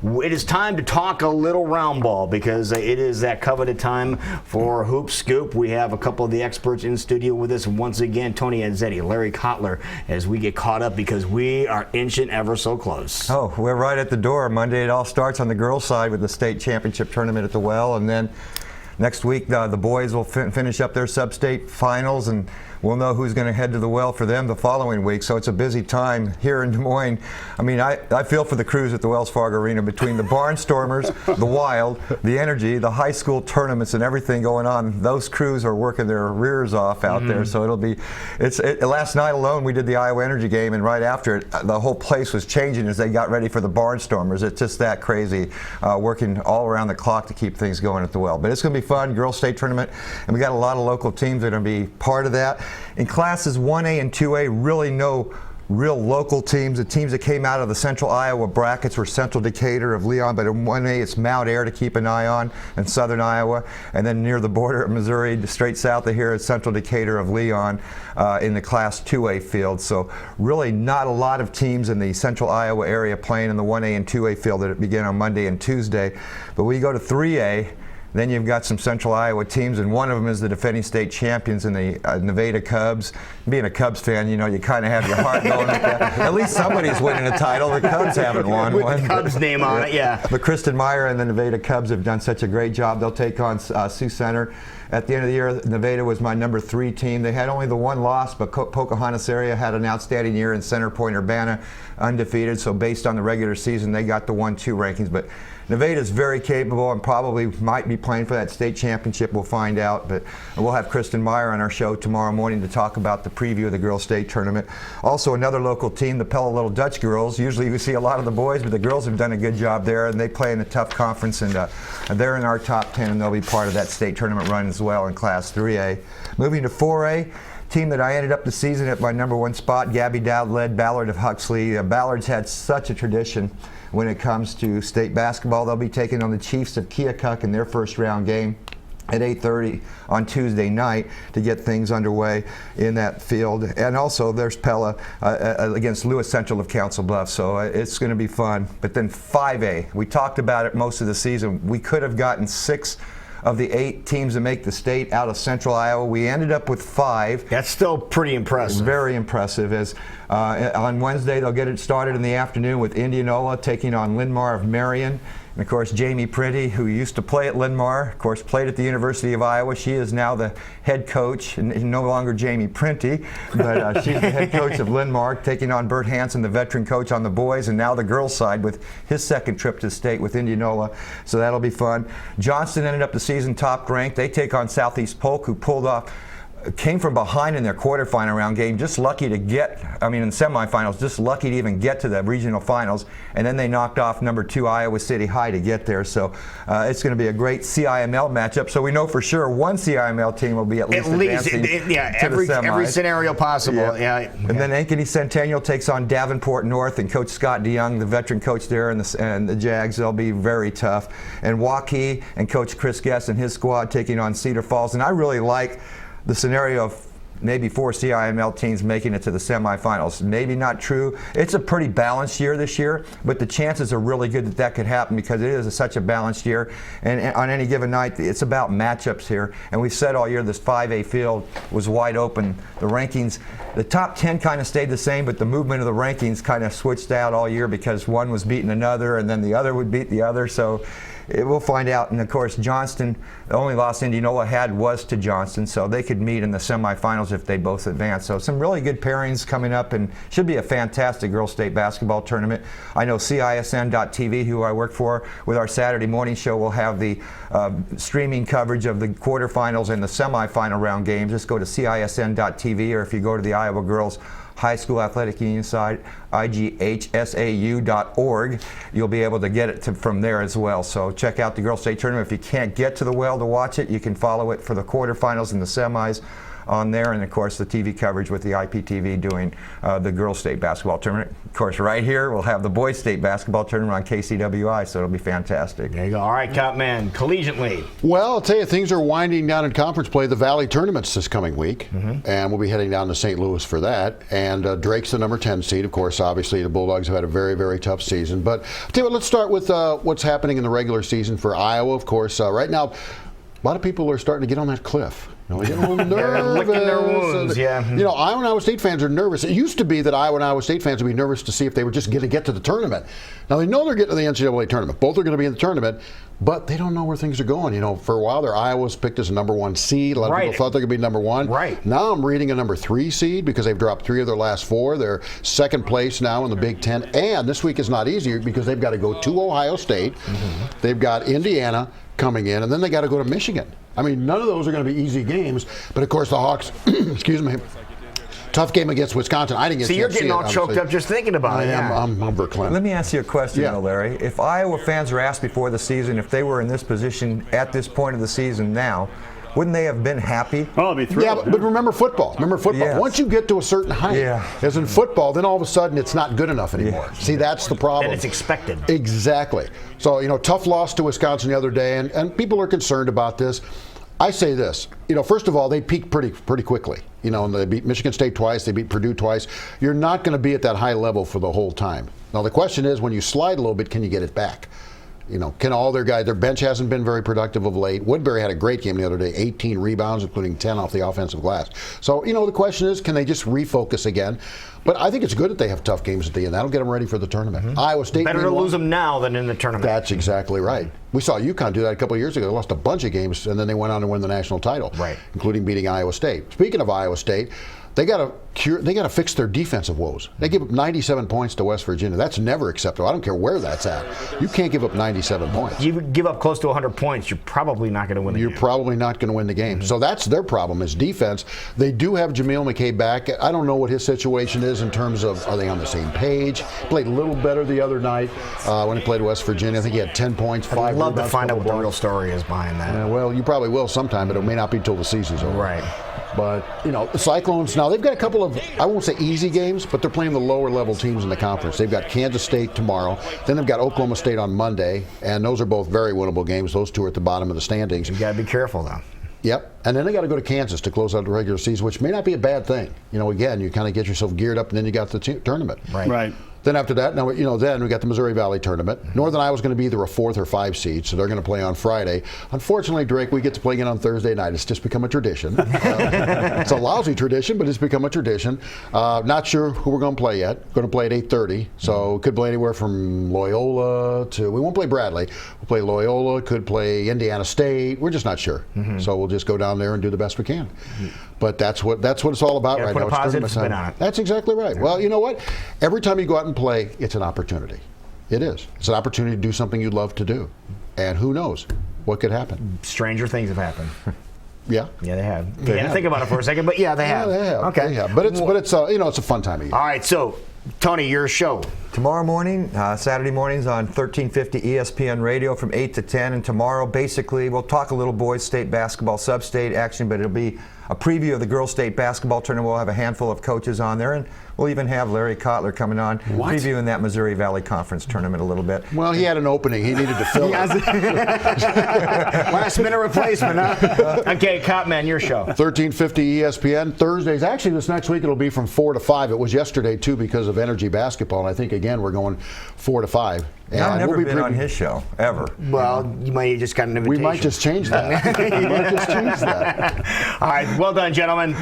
It is time to talk a little round ball because it is that coveted time for Hoop Scoop. We have a couple of the experts in studio with us once again, Tony Atzeni, Larry Cotlar, as we get caught up because we are inching ever so close. Oh, we're right at the door. Monday it all starts on the girls' side with the state championship tournament at the Well, and then next week the boys will finish up their sub-state finals, and we'll know who's going to head to the Well for them the following week. So it's a busy time here in Des Moines. I mean, I feel for the crews at the Wells Fargo Arena between the Barnstormers, the Wild, the Energy, the high school tournaments, and everything going on. Those crews are working their rears off out there. So it'll be. Last night alone we did the Iowa Energy game, and right after it, the whole place was changing as they got ready for the Barnstormers. It's just that crazy, working all around the clock to keep things going at the Well. But it's going to be fun, girls' state tournament, and we got a lot of local teams that are going to be part of that. In classes 1A and 2A, really no real local teams. The teams that came out of the Central Iowa brackets were Central Decatur of Leon, but in 1A it's Mount Air to keep an eye on, and Southern Iowa, and then near the border of Missouri, straight south of here, is Central Decatur of Leon in the Class 2A field. So really not a lot of teams in the Central Iowa area playing in the 1A and 2A field that begin on Monday and Tuesday. But we go to 3A. Then you've got some Central Iowa teams, and one of them is the defending state champions in the Nevada Cubs. Being a Cubs fan, you know, you kind of have your heart going with that. At least somebody's winning a title. The Cubs haven't won with one. The Cubs name on it, yeah. But Kristen Meyer and the Nevada Cubs have done such a great job. They'll take on Sioux Center. At the end of the year, Nevada was my number 3 team. They had only the one loss, but Pocahontas area had an outstanding year, and Center Point Urbana undefeated. So based on the regular season, they got the 1-2 rankings. But Nevada's very capable and probably might be playing for that state championship. We'll find out. But we'll have Kristen Meyer on our show tomorrow morning to talk about the preview of the girls' state tournament. Also, another local team, the Pella Little Dutch girls. Usually you see a lot of the boys, but the girls have done a good job there, and they play in a tough conference, and they're in our top 10, and they'll be part of that state tournament run as well in Class 3A. Moving to 4A. Team that I ended up the season at my number 1 spot, Gabby Dowd led Ballard of Huxley. Ballard's had such a tradition when it comes to state basketball. They'll be taking on the Chiefs of Keokuk in their first round game at 8:30 on Tuesday night to get things underway in that field. And also there's Pella against Lewis Central of Council Bluffs, so it's going to be fun. But then 5A, we talked about it most of the season. We could have gotten 6 of the 8 teams that make the state out of Central Iowa. We ended up with 5. That's still pretty impressive. Very impressive. As on Wednesday, they'll get it started in the afternoon with Indianola taking on Linn-Mar of Marion. And of course, Jamie Printy, who used to play at Linn-Mar, of course, played at the University of Iowa. She is now the head coach, and no longer Jamie Printy, but she's the head coach of Linn-Mar, taking on Bert Hansen, the veteran coach on the boys, and now the girls' side with his second trip to state with Indianola. So that'll be fun. Johnston ended up the season top ranked. They take on Southeast Polk, who came from behind in their quarterfinal round game, just lucky to get, in the semifinals, just lucky to even get to the regional finals, and then they knocked off number 2 Iowa City High to get there. So it's going to be a great CIML matchup. So we know for sure one CIML team will be at least advancing to the semis. Every scenario possible. Yeah. And then Ankeny Centennial takes on Davenport North, and Coach Scott DeYoung, the veteran coach there, and the Jags, they'll be very tough. And Waukee and Coach Chris Guest and his squad taking on Cedar Falls. And I really like the scenario of maybe 4 CIML teams making it to the semifinals. Maybe not true. It's a pretty balanced year this year, but the chances are really good that that could happen because it is such a balanced year. And on any given night, it's about matchups here. And we've said all year this 5A field was wide open. The rankings, the top 10 kind of stayed the same, but the movement of the rankings kind of switched out all year because one was beating another, and then the other would beat the other. So we'll find out. And of course, Johnston, the only loss Indianola had was to Johnston, so they could meet in the semifinals if they both advance. So some really good pairings coming up, and should be a fantastic girls' state basketball tournament. I know CISN.TV, who I work for, with our Saturday morning show, will have the streaming coverage of the quarterfinals and the semifinal round games. Just go to CISN.TV, or if you go to the Iowa Girls High School Athletic Union site, IGHSAU.org. You'll be able to get it from there as well. So check out the Girls State Tournament. If you can't get to the Well to watch it, you can follow it for the quarterfinals and the semis on there, and of course the TV coverage with the IPTV doing the girls state basketball tournament. Of course, right here we'll have the boys state basketball tournament on KCWI, so it'll be fantastic. There you go. All right, Copman, collegiately. Well, I'll tell you, things are winding down in conference play. The Valley tournament's this coming week, and we'll be heading down to St. Louis for that. And Drake's the number 10 seed. Of course, obviously, the Bulldogs have had a very, very tough season. But I'll tell you what, let's start with what's happening in the regular season for Iowa. Of course, right now, a lot of people are starting to get on that cliff. You know, they get a little nervous. Licking their wounds, yeah. You know, Iowa and Iowa State fans are nervous. It used to be that Iowa and Iowa State fans would be nervous to see if they were just going to get to the tournament. Now, they know they're getting to the NCAA tournament. Both are going to be in the tournament, but they don't know where things are going. You know, for a while there, Iowa's picked as a number 1 seed. A lot of people thought they could be number 1. Right. Now I'm reading a number 3 seed because they've dropped 3 of their last 4. They're second place now in the Big Ten. And this week is not easier because they've got to go to Ohio State. They've got Indiana coming in, and then they got to go to Michigan. I mean, none of those are going to be easy games. But of course, the Hawks, excuse me, tough game against Wisconsin. I didn't get. See, you're getting all choked up just thinking about it. I'm verklempt. Let me ask you a question, though, Larry. If Iowa fans were asked before the season if they were in this position at this point of the season now, wouldn't they have been happy? Oh, I'd be thrilled. Yeah, but remember football. Yes. Once you get to a certain height, as in football, then all of a sudden it's not good enough anymore. See, that's the problem. And it's expected. Exactly. So, you know, tough loss to Wisconsin the other day, and people are concerned about this. I say this, you know, first of all, they peaked pretty quickly. You know, and they beat Michigan State twice, they beat Purdue twice. You're not going to be at that high level for the whole time. Now, the question is, when you slide a little bit, can you get it back? You know, can all their guys, their bench hasn't been very productive of late. Woodbury had a great game the other day, 18 rebounds, including 10 off the offensive glass. So, you know, the question is, can they just refocus again? But I think it's good that they have tough games at the end. That'll get them ready for the tournament. Iowa State. Better to lose them now than in the tournament. That's exactly right. We saw UConn do that a couple of years ago. They lost a bunch of games, and then they went on to win the national title, including beating Iowa State. Speaking of Iowa State, they got to fix their defensive woes. They give up 97 points to West Virginia. That's never acceptable. I don't care where that's at. You can't give up 97 points. You give up close to 100 points, you're probably not going to win the game. You're probably not going to win the game. So that's their problem is defense. They do have Jameel McKay back. I don't know what his situation is in terms of are they on the same page. Played a little better the other night when he played West Virginia. I think he had 10 points, 5 I'd love to rebounds, find out what the blocks. real story is behind that. Well, you probably will sometime, but it may not be until the season's over. Right. But, you know, the Cyclones, now they've got a couple of, I won't say easy games, but they're playing the lower level teams in the conference. They've got Kansas State tomorrow. Then they've got Oklahoma State on Monday. And those are both very winnable games. Those two are at the bottom of the standings. You got to be careful, though. Yep. And then they got to go to Kansas to close out the regular season, which may not be a bad thing. You know, again, you kind of get yourself geared up and then you got the tournament. Right. Then after that, now then we got the Missouri Valley tournament. Northern Iowa's going to be either a 4th or 5 seed, so they're going to play on Friday. Unfortunately, Drake, we get to play again on Thursday night. It's just become a tradition. It's a lousy tradition, but it's become a tradition. Not sure who we're going to play yet. Going to play at 8:30, so could play anywhere from Loyola to. We won't play Bradley. We'll play Loyola. Could play Indiana State. We're just not sure. So we'll just go down there and do the best we can. But that's what it's all about right put now. a positive spin on it. That's exactly right. Well, you know what? Every time you go out and play, it's an opportunity. It is. It's an opportunity to do something you love to do. And who knows what could happen. Stranger things have happened. Yeah. Yeah, they have. You had to think about it for a second, but yeah, they have. Yeah, they have. Okay. They have. But it's you know, it's a fun time of year. All right, so Tony, your show. Tomorrow morning, Saturday mornings on 1350 ESPN Radio from 8 to 10. And tomorrow, basically, we'll talk a little boys state basketball sub-state action, but it'll be a preview of the girls state basketball tournament. We'll have a handful of coaches on there, and we'll even have Larry Cotlar coming on, previewing that Missouri Valley Conference tournament a little bit. Well, he had an opening. He needed to fill it. Last minute replacement, huh? Okay, Cotman, your show. 1350 ESPN. Thursdays. Actually, this next week it'll be from 4 to 5. It was yesterday, too, because of Energy Basketball. And I think, again, we're going 4 to 5. And I've never we'll been on his show, ever. Well, you might have just got an invitation. We might just change that. We might just change that. All right, well done, gentlemen.